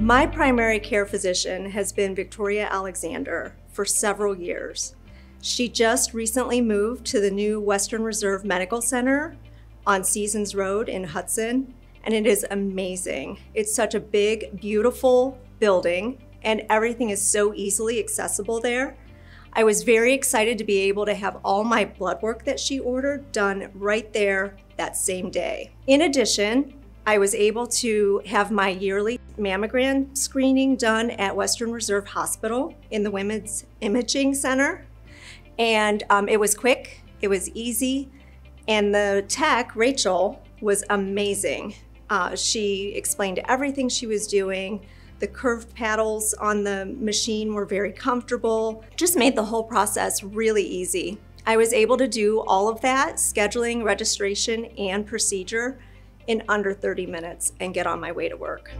My primary care physician has been Victoria Alexander for several years. She just recently moved to the new Western Reserve Medical Center on Seasons Road in Hudson, and it is amazing. It's such a big, beautiful building, and everything is so easily accessible there. I was very excited to be able to have all my blood work that she ordered done right there that same day. In addition, I was able to have my yearly mammogram screening done at Western Reserve Hospital in the Women's Imaging Center. And it was quick, it was easy, and the tech, Rachel, was amazing. She explained everything she was doing. The curved paddles on the machine were very comfortable, just made the whole process really easy. I was able to do all of that, scheduling, registration, and procedure in under 30 minutes and get on my way to work.